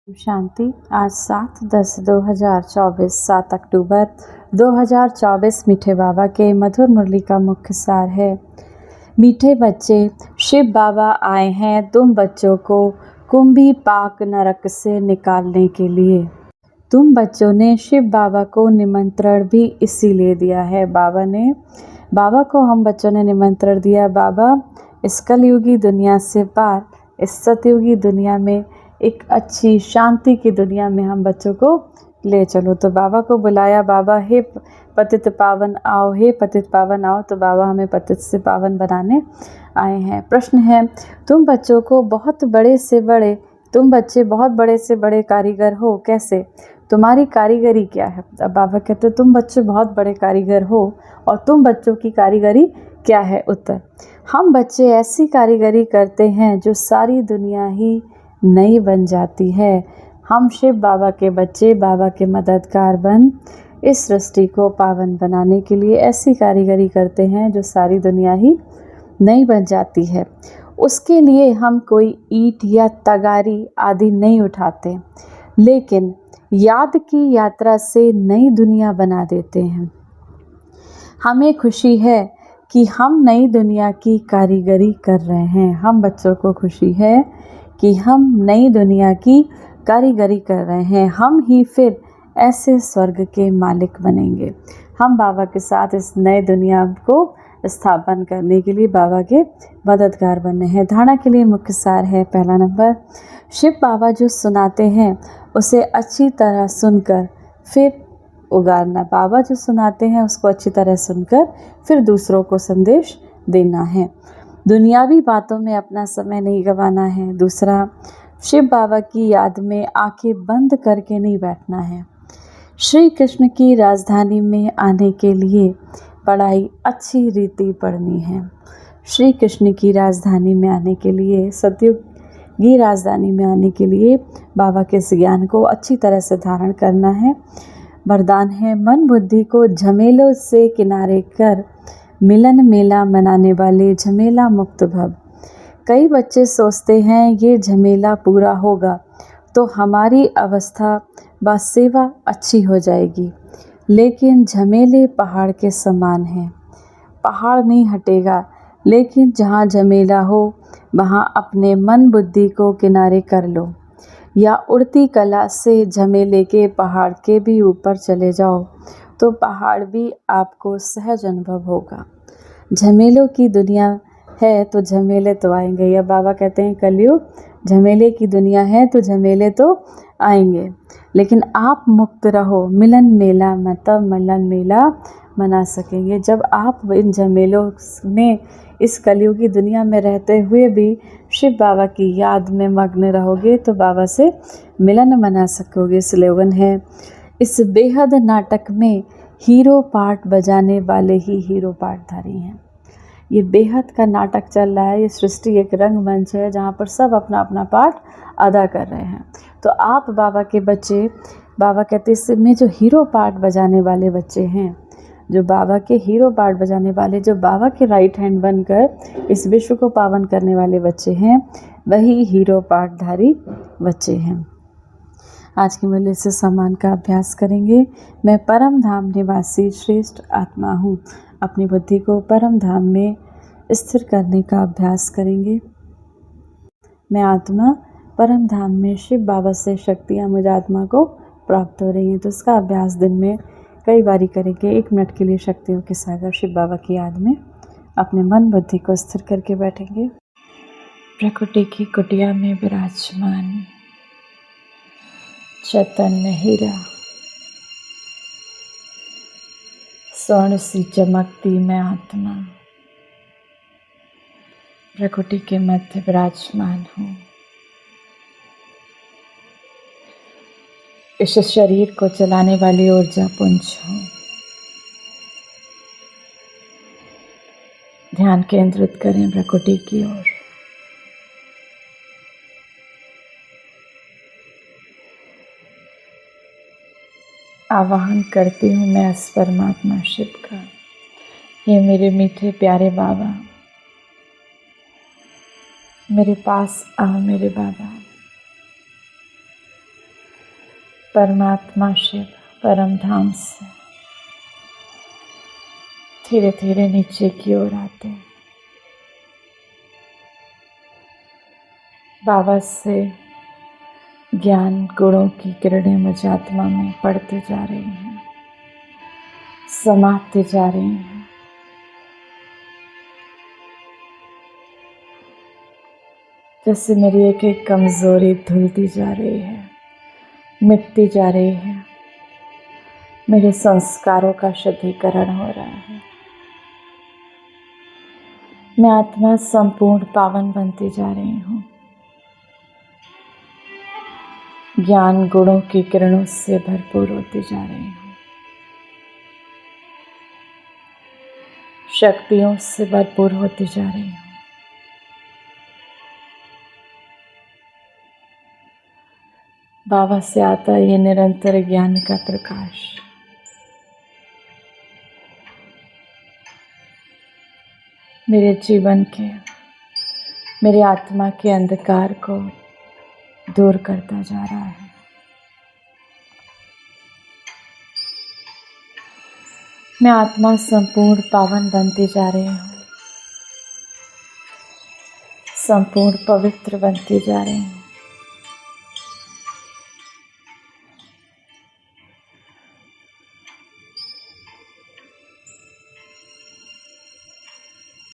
शांति। आज 7/10/2024 7 अक्टूबर 2024 मीठे बाबा के मधुर मुरली का मुख्य सार है। मीठे बच्चे, शिव बाबा आए हैं तुम बच्चों को कुंभी पाक नरक से निकालने के लिए। तुम बच्चों ने शिव बाबा को निमंत्रण भी इसीलिए दिया है। बाबा को हम बच्चों ने निमंत्रण दिया, बाबा इस कलयुगी दुनिया से पार, इस सतयुगी दुनिया में, एक अच्छी शांति की दुनिया में हम बच्चों को ले चलो। तो बाबा को बुलाया, बाबा हे पतित पावन आओ, हे पतित पावन आओ। तो बाबा हमें पतित से पावन बनाने आए हैं। प्रश्न है, तुम बच्चे बहुत बड़े से बड़े कारीगर हो, कैसे? तुम्हारी कारीगरी क्या है? अब बाबा कहते तुम बच्चे बहुत बड़े कारीगर हो और तुम बच्चों की कारीगरी क्या है? उत्तर, हम बच्चे ऐसी कारीगरी करते हैं जो सारी दुनिया ही नई बन जाती है। हम शिव बाबा के बच्चे, बाबा के मददगार बन इस सृष्टि को पावन बनाने के लिए ऐसी कारीगरी करते हैं जो सारी दुनिया ही नई बन जाती है। उसके लिए हम कोई ईंट या तगारी आदि नहीं उठाते, लेकिन याद की यात्रा से नई दुनिया बना देते हैं। हमें खुशी है कि हम नई दुनिया की कारीगरी कर रहे हैं। हम बच्चों को खुशी है कि हम नई दुनिया की कारीगरी कर रहे हैं। हम ही फिर ऐसे स्वर्ग के मालिक बनेंगे। हम बाबा के साथ इस नए दुनिया को स्थापन करने के लिए बाबा के मददगार बने हैं। धारणा के लिए मुख्य सार है। पहला नंबर, शिव बाबा जो सुनाते हैं उसे अच्छी तरह सुनकर फिर उगारना। बाबा जो सुनाते हैं उसको अच्छी तरह सुनकर फिर दूसरों को संदेश देना है। दुनियावी बातों में अपना समय नहीं गंवाना है। दूसरा, शिव बाबा की याद में आंखें बंद करके नहीं बैठना है। श्री कृष्ण की राजधानी में आने के लिए पढ़ाई अच्छी रीति पढ़नी है। श्री कृष्ण की राजधानी में आने के लिए, सतयुग की राजधानी में आने के लिए बाबा के इस ज्ञान को अच्छी तरह से धारण करना है। वरदान है, मन बुद्धि को झमेलों से किनारे कर मिलन मेला मनाने वाले झमेला मुक्त भव। कई बच्चे सोचते हैं ये झमेला पूरा होगा तो हमारी अवस्था व सेवा अच्छी हो जाएगी, लेकिन झमेले पहाड़ के समान हैं। पहाड़ नहीं हटेगा, लेकिन जहाँ झमेला हो वहाँ अपने मन बुद्धि को किनारे कर लो, या उड़ती कला से झमेले के पहाड़ के भी ऊपर चले जाओ तो पहाड़ भी आपको सहज अनुभव होगा। झमेलों की दुनिया है तो झमेले तो आएंगे। या बाबा कहते हैं कलयुग झमेले की दुनिया है तो झमेले तो आएंगे, लेकिन आप मुक्त रहो, मिलन मेला मना सकेंगे। जब आप इन झमेलों में, इस कलयुगी दुनिया में रहते हुए भी शिव बाबा की याद में मग्न रहोगे तो बाबा से मिलन मना सकोगे। स्लोगन है, इस बेहद नाटक में हीरो पार्ट बजाने वाले ही हीरो पार्टधारी हैं। ये बेहद का नाटक चल रहा है। ये सृष्टि एक रंगमंच है जहाँ पर सब अपना अपना पार्ट अदा कर रहे हैं। तो आप बाबा के बच्चे, बाबा कहते हैं इसमें जो हीरो पार्ट बजाने वाले बच्चे हैं, जो बाबा के हीरो पार्ट बजाने वाले, जो बाबा के राइट हैंड बनकर इस विश्व को पावन करने वाले बच्चे हैं, वही हीरो पार्टधारी बच्चे हैं। आज के मूल्य से सम्मान का अभ्यास करेंगे। मैं परम धाम निवासी श्रेष्ठ आत्मा हूँ। अपनी बुद्धि को परम धाम में स्थिर करने का अभ्यास करेंगे। मैं आत्मा परम धाम में, शिव बाबा से शक्तियाँ मुझ आत्मा को प्राप्त हो रही हैं। तो इसका अभ्यास दिन में कई बारी करेंगे। 1 मिनट के लिए शक्तियों के सागर शिव बाबा की याद में अपने मन बुद्धि को स्थिर करके बैठेंगे। प्रकृति की कुटिया में विराजमान चैतन्य हीरा, स्वर्ण सी चमकती मैं आत्मा प्रकृति के मध्य विराजमान हूँ। इस शरीर को चलाने वाली ऊर्जा पुंज हूँ। ध्यान केंद्रित करें प्रकृति की ओर। आवाहन करती हूँ मैं इस परमात्मा शिव का, ये मेरे मीठे प्यारे बाबा, मेरे पास आओ मेरे बाबा। परमात्मा शिव परम धाम से धीरे धीरे नीचे की ओर आते हैं। बाबा से ज्ञान गुणों की किरणें मुझ आत्मा में पड़ती जा रही हैं, समाती जा रही हैं। जैसे मेरी एक एक कमजोरी धुलती जा रही है, मिटती जा रही है। मेरे संस्कारों का शुद्धिकरण हो रहा है। मैं आत्मा संपूर्ण पावन बनती जा रही हूँ। ज्ञान गुणों की किरणों से भरपूर होती जा रही हूँ। शक्तियों से भरपूर होती जा रही हूँ। बाबा से आता है ये निरंतर ज्ञान का प्रकाश। मेरे जीवन के, मेरे आत्मा के अंधकार को दूर करता जा रहा है। मैं आत्मा संपूर्ण पावन बनती जा रही हूँ, संपूर्ण पवित्र बनती जा रही हूँ।